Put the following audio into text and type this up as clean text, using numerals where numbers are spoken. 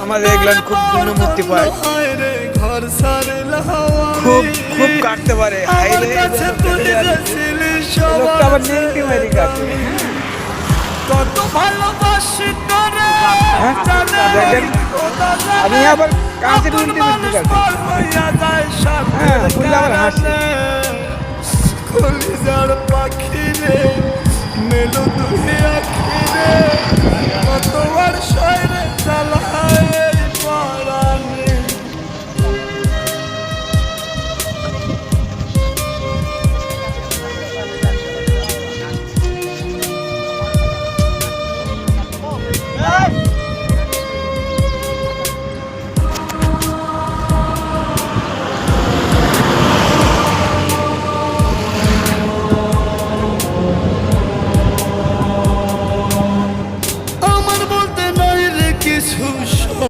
আমাদের এগুলান খুব দ্রুত মুক্তি পায়, খুব খুব কাটতে পারে। হাইলে লোকটা আবার নেগেটিভ হাইলে কাটে। কত ভালোবাসি তোরে হ্যাঁ দেখেন, আমি আবার কাছে উল্টে উল্টে কাটে। হ্যাঁ বললে আবার হাসি। কলিজার পাখি রে মেলো দুনিয়া খিরে কতবার শয়রে জ্বালা